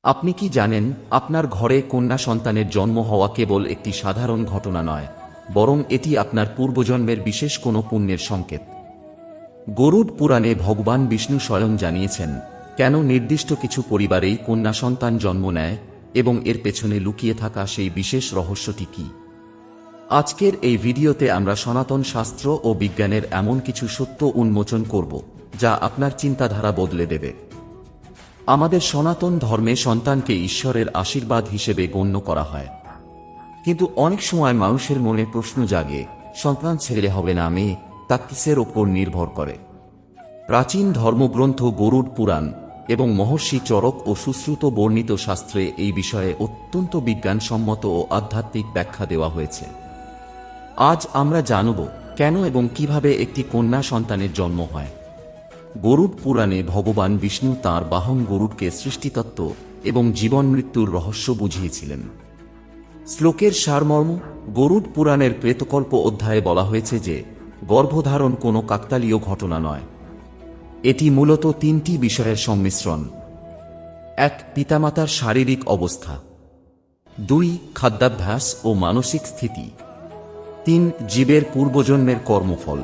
আপনি কি জানেন, আপনার ঘরে কন্যা সন্তানের জন্ম হওয়া কেবল একটি সাধারণ ঘটনা নয়, বরং এটি আপনার পূর্বজন্মের বিশেষ কোনো পুণ্যের সংকেত। গরুড় পুরাণে ভগবান বিষ্ণু স্বয়ং জানিয়েছেন কেন নির্দিষ্ট কিছু পরিবারেই কন্যা সন্তান জন্ম নেয় এবং এর পেছনে লুকিয়ে থাকা সেই বিশেষ রহস্যটি কী। আজকের এই ভিডিওতে আমরা সনাতন শাস্ত্র ও বিজ্ঞানের এমন কিছু সত্য উন্মোচন করব যা আপনার চিন্তাধারা বদলে দেবে। আমাদের সনাতন ধর্মে সন্তানকে ঈশ্বরের আশীর্বাদ হিসেবে গণ্য করা হয়, কিন্তু অনেক সময় মানুষের মনে প্রশ্ন জাগে, সন্তান ছেলে হবে না মেয়ে, তা কিসের ওপর নির্ভর করে। প্রাচীন ধর্মগ্রন্থ গরুড় পুরাণ এবং মহর্ষি চরক ও সুশ্রুত বর্ণিত শাস্ত্রে এই বিষয়ে অত্যন্ত বিজ্ঞানসম্মত ও আধ্যাত্মিক ব্যাখ্যা দেওয়া হয়েছে। আজ আমরা জানব কেন এবং কিভাবে একটি কন্যা সন্তানের জন্ম হয়। গরুড় পুরাণে ভগবান বিষ্ণু তাঁর বাহন গরুড়কে সৃষ্টিতত্ত্ব এবং জীবন মৃত্যুর রহস্য বুঝিয়েছিলেন। শ্লোকের সারমর্ম, গরুড় পুরাণের প্রেতকল্প অধ্যায়ে বলা হয়েছে যে গর্ভধারণ কোনো কাকতালীয় ঘটনা নয়, এটি মূলত তিনটি বিষয়ের সংমিশ্রণ। ১. পিতামাতার শারীরিক অবস্থা। ২. খাদ্যাভ্যাস ও মানসিক স্থিতি। ৩. জীবের পূর্বজন্মের কর্মফল।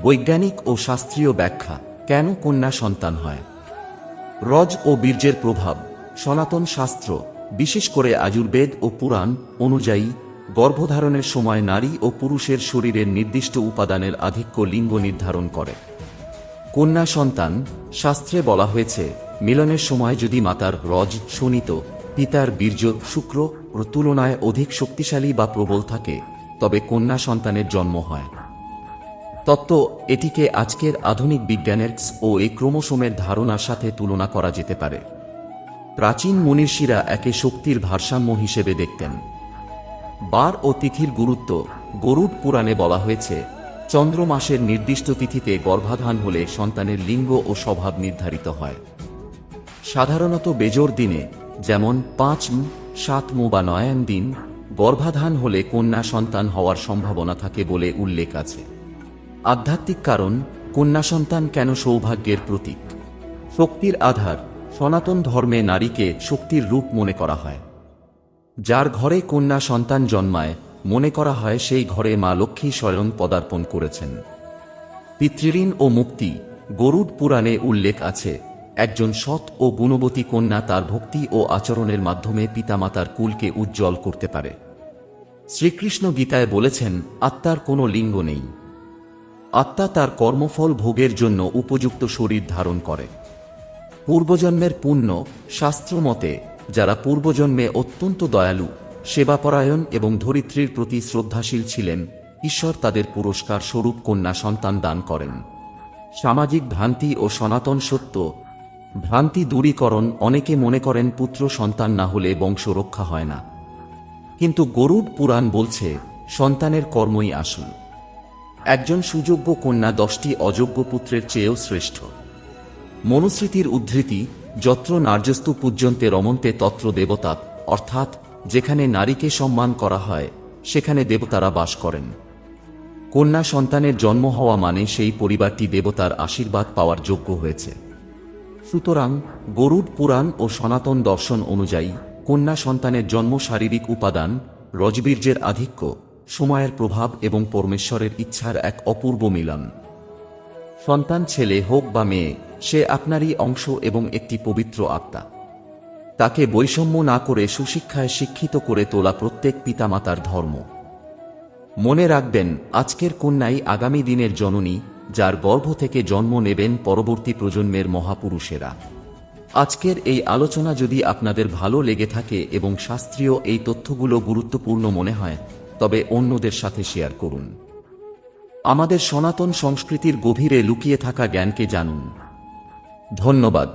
বৈজ্ঞানিক ও শাস্ত্রীয় ব্যাখ্যা, কেন কন্যা সন্তান হয়। রজ ও বীর্যের প্রভাব। সনাতন শাস্ত্র, বিশেষ করে আযুর্বেদ ও পুরাণ অনুযায়ী গর্ভধারণের সময় নারী ও পুরুষের শরীরের নির্দিষ্ট উপাদানের আধিক্য লিঙ্গ নির্ধারণ করে। কন্যা সন্তান, শাস্ত্রে বলা হয়েছে মিলনের সময় যদি মাতার রজ শোণিত, পিতার বীর্য শুক্র তুলনায় অধিক শক্তিশালী বা প্রবল থাকে, তবে কন্যা সন্তানের জন্ম হয়। তত্ত্ব, এটিকে আজকের আধুনিক বিজ্ঞানের ও এই ক্রোমোসোমের ধারণার সাথে তুলনা করা যেতে পারে। প্রাচীন মনীষীরা একে শক্তির ভারসাম্য হিসেবে দেখতেন। বার ও তিথির গুরুত্ব, গরুড় পুরাণে বলা হয়েছে চন্দ্র মাসের নির্দিষ্ট তিথিতে গর্ভাধান হলে সন্তানের লিঙ্গ ও স্বভাব নির্ধারিত হয়। সাধারণত বেজোর দিনে, যেমন ৫ম, ৭ম বা ৯ম দিন গর্ভাধান হলে কন্যা সন্তান হওয়ার সম্ভাবনা থাকে বলে উল্লেখ আছে। আধ্যাত্মিক কারণ, কন্যা সন্তান কেন সৌভাগ্যের প্রতীক। শক্তির আধার, সনাতন ধর্মে নারীকে শক্তির রূপ মনে করা হয়। যার ঘরে কন্যা সন্তান জন্মায়, মনে করা হয় সেই ঘরে মা লক্ষ্মী স্বয়ং পদার্পণ করেছেন। পিতৃঋণ ও মুক্তি, গরুড় পুরাণে উল্লেখ আছে একজন সৎ ও গুণবতী কন্যা তার ভক্তি ও আচরণের মাধ্যমে পিতামাতার কুলকে উজ্জ্বল করতে পারে। শ্রীকৃষ্ণ গীতায় বলেছেন আত্মার কোনো লিঙ্গ নেই, আত্মা তার কর্মফল ভোগের জন্য উপযুক্ত শরীর ধারণ করে। পূর্বজন্মের পুণ্য, শাস্ত্রমতে যারা পূর্বজন্মে অত্যন্ত দয়ালু, সেবাপরায়ণ এবং ধরিত্রীর প্রতি শ্রদ্ধাশীল ছিলেন, ঈশ্বর তাদের পুরস্কার স্বরূপ কন্যা সন্তান দান করেন। সামাজিক ভ্রান্তি ও সনাতন সত্য, ভ্রান্তি দূরীকরণ, অনেকে মনে করেন পুত্র সন্তান না হলে বংশ রক্ষা হয় না, কিন্তু গরুড় পুরাণ বলছে সন্তানের কর্মই আসল। একজন সুযোগ্য কন্যা 10টি অযোগ্য পুত্রের চেয়েও শ্রেষ্ঠ। মনুস্মৃতির উদ্ধৃতি, যত্র নার্যস্তু পূজ্যন্তে রমন্তে তত্র দেবতা, অর্থাৎ যেখানে নারীকে সম্মান করা হয় সেখানে দেবতারা বাস করেন। কন্যা সন্তানের জন্ম হওয়া মানে সেই পরিবারটি দেবতার আশীর্বাদ পাওয়ার যোগ্য হয়েছে। সুতরাং গরুড় পুরাণ ও সনাতন দর্শন অনুযায়ী কন্যা সন্তানের জন্ম শারীরিক উপাদান, রজবীর্যের আধিক্য, সময়ের প্রভাব এবং পরমেশ্বরের ইচ্ছার এক অপূর্ব মিলন। সন্তান ছেলে হোক বা মেয়ে, সে আপনারই অংশ এবং একটি পবিত্র আত্মা। তাকে বৈষম্য না করে সুশিক্ষায় শিক্ষিত করে তোলা প্রত্যেক পিতামাতার ধর্ম। মনে রাখবেন, আজকের কন্যাই আগামী দিনের জননী, যার গর্ভ থেকে জন্ম নেবেন পরবর্তী প্রজন্মের মহাপুরুষেরা। আজকের এই আলোচনা যদি আপনাদের ভালো লেগে থাকে এবং শাস্ত্রীয় এই তথ্যগুলো গুরুত্বপূর্ণ মনে হয়, তবে অন্যদের সাথে শেয়ার করুন। আমাদের সনাতন সংস্কৃতির গভীরে লুকিয়ে থাকা জ্ঞানকে জানুন। ধন্যবাদ।